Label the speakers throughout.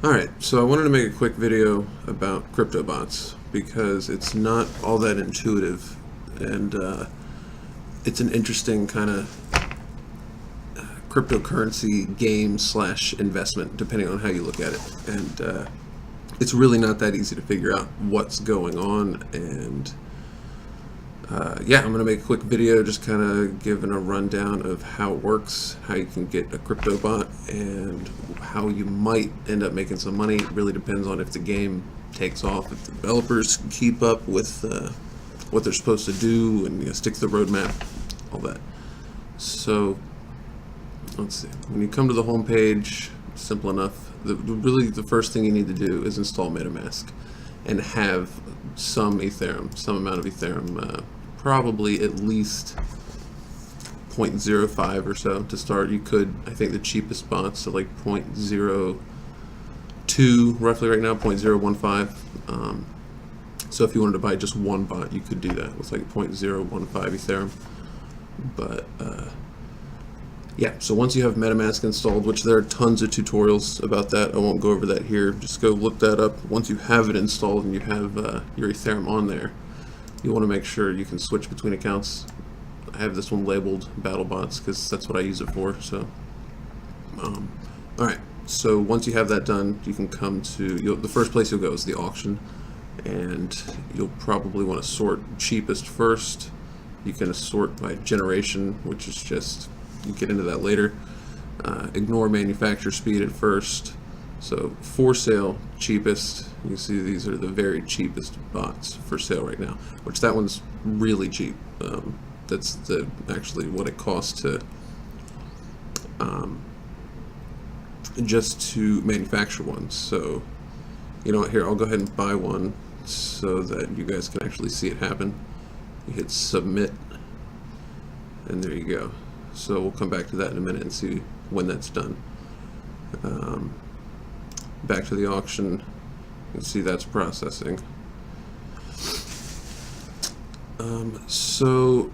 Speaker 1: Alright, so I wanted to make a quick video about CryptoBots because it's not all that intuitive, and it's an interesting kind of cryptocurrency game slash investment, depending on how you look at it. And it's really not that easy to figure out what's going on, and yeah, I'm going to make a quick video just kind of giving a rundown of how it works, how you can get a CryptoBot, and how you might end up making some money. It really depends on if the game takes off, if the developers can keep up with what they're supposed to do and stick to the roadmap, all that. So let's see. When you come to the home page, simple enough. Really, the first thing you need to do is install MetaMask and have some Ethereum, some amount of Ethereum, probably at least 0.05 or so to start. You could, I think the cheapest bots are like 0.02 roughly right now, 0.015. So if you wanted to buy just one bot, you could do that with like 0.015 Ethereum. But yeah, so once you have MetaMask installed, which there are tons of tutorials about that, I won't go over that here, just go look that up. Once you have it installed and you have your Ethereum on there, you want to make sure you can switch between accounts. I have this one labeled BattleBots because that's what I use it for. So alright, so once you have that done, you can come to, the first place you'll go is the auction, and you'll probably want to sort cheapest first. You can sort by generation, which is just, you get into that later. Ignore manufacturer speed at first. So for sale, cheapest. You can see these are the very cheapest bots for sale right now, which that one's really cheap. That's actually what it costs to just to manufacture one. So you know what, here, I'll go ahead and buy one so that you guys can actually see it happen. You hit submit, and there you go. So we'll come back to that in a minute and see when that's done. Back to the auction, you can see that's processing. So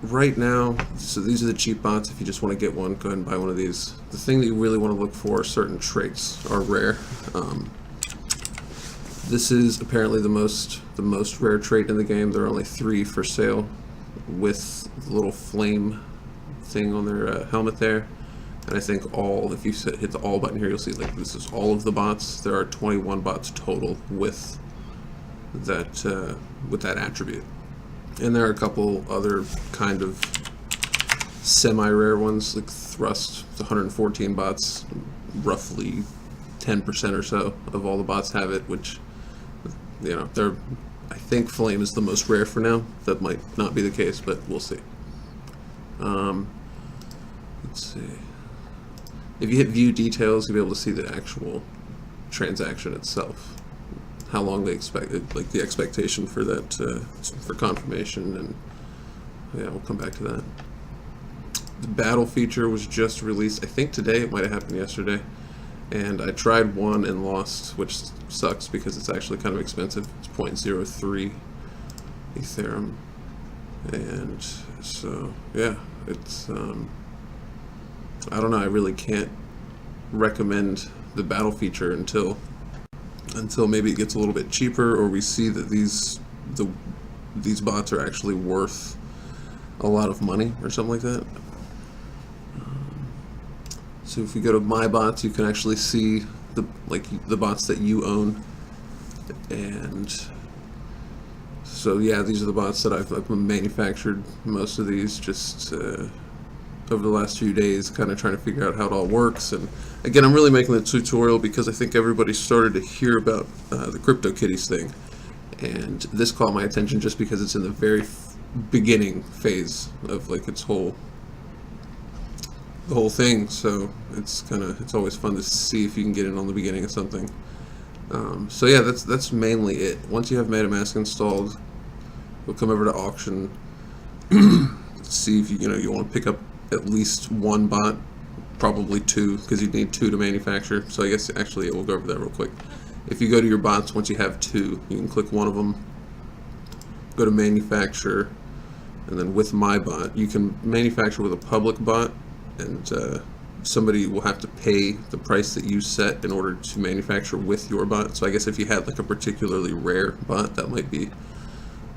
Speaker 1: right now, so these are the cheap bots. If you just want to get one, go ahead and buy one of these. The thing that you really want to look for are certain traits are rare. This is apparently the most rare trait in the game. There are only 3 for sale with the little flame thing on their helmet there. And I think all, if you hit the all button here, you'll see like this is all of the bots. There are 21 bots total with that attribute. And there are a couple other kind of semi-rare ones, like Thrust, 114 bots, roughly 10% or so of all the bots have it, which, you know, I think Flame is the most rare for now. That might not be the case, but we'll see. Let's see. If you hit view details, you'll be able to see the actual transaction itself, how long they expected, like the expectation for that, for confirmation, and yeah, we'll come back to that. The battle feature was just released, I think today. It might have happened yesterday, and I tried one and lost, which sucks because it's actually kind of expensive. It's 0.03 Ethereum, and so yeah, it's I don't know, I really can't recommend the battle feature until maybe it gets a little bit cheaper, or we see that these bots are actually worth a lot of money or something like that. So if you go to my bots, you can actually see the bots that you own, and so yeah, these are the bots that I've manufactured. Most of these just over the last few days, kind of trying to figure out how it all works. And again, I'm really making the tutorial because I think everybody started to hear about the CryptoKitties thing, and this caught my attention just because it's in the very beginning phase of like the whole thing. So it's always fun to see if you can get in on the beginning of something. So yeah, that's mainly it. Once you have MetaMask installed, we'll come over to auction. See if you want to pick up at least one bot, probably 2, because you need 2 to manufacture. So I guess actually we'll go over that real quick. If you go to your bots, once you have 2, you can click one of them, go to manufacture, and then with my bot, you can manufacture with a public bot, and somebody will have to pay the price that you set in order to manufacture with your bot. So I guess if you had like a particularly rare bot, that might be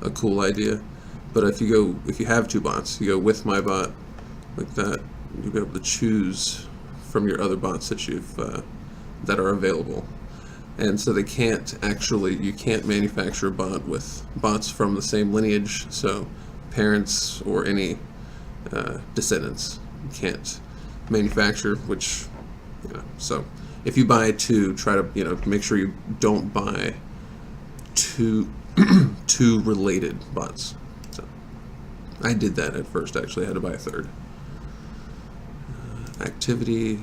Speaker 1: a cool idea. But if you have two bots, you go with my bot like that, you'll be able to choose from your other bots that that are available. And so you can't manufacture a bot with bots from the same lineage, so parents or any descendants you can't manufacture, which, so if you buy two, try to, make sure you don't buy two related bots. So I did that at first, actually. I had to buy a third. Activity,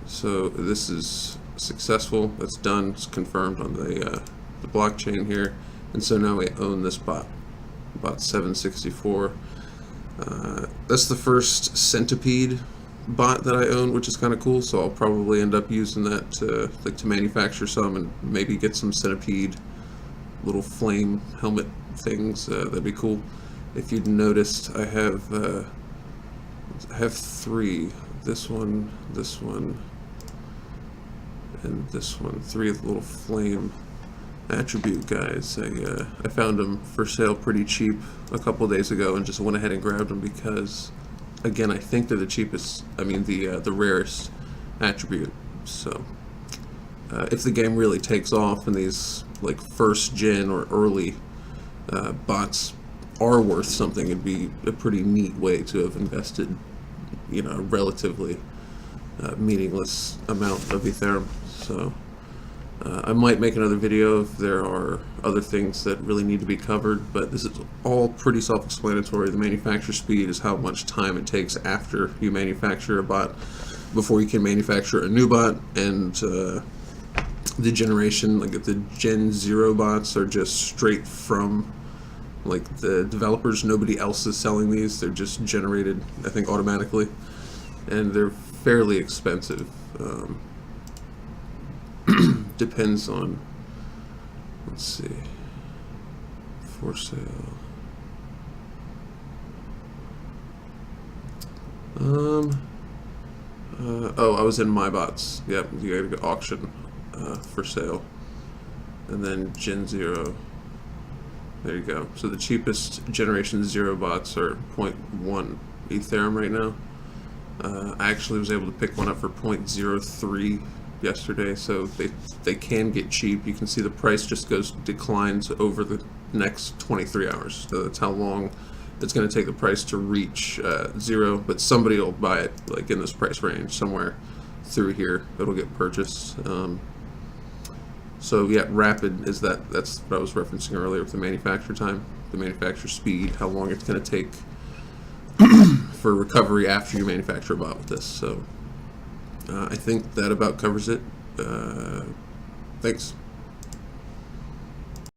Speaker 1: so this is successful. That's done. It's confirmed on the blockchain here, and so now we own this bot 764. That's the first centipede bot that I own, which is kind of cool. So I'll probably end up using that to manufacture some and maybe get some centipede little flame helmet things. That'd be cool. If you'd noticed, I have three. This one, and this one. Three of the little flame attribute guys. I found them for sale pretty cheap a couple days ago and just went ahead and grabbed them because, again, I think they're the cheapest. I mean, the rarest attribute. So if the game really takes off and these like first gen or early bots are worth something, it'd be a pretty neat way to have invested, a relatively meaningless amount of Ethereum. So I might make another video if there are other things that really need to be covered, but this is all pretty self-explanatory. The manufacture speed is how much time it takes after you manufacture a bot before you can manufacture a new bot, and the generation, like the Gen 0 bots are just straight from like the developers. Nobody else is selling these. They're just generated, I think, automatically, and they're fairly expensive. Depends on, let's see, for sale. Oh, I was in my bots. Yep, you gotta go auction for sale, and then Gen 0. There you go. So the cheapest Generation 0 bots are 0.1 Ethereum right now. I actually was able to pick one up for 0.03 yesterday, so they can get cheap. You can see the price just declines over the next 23 hours. So that's how long it's going to take the price to reach zero, but somebody will buy it like in this price range somewhere through here. It'll get purchased. So yeah, rapid is that's what I was referencing earlier with the manufacture time, the manufacture speed, how long it's going to take for recovery after you manufacture a bot with this. So I think that about covers it. Thanks.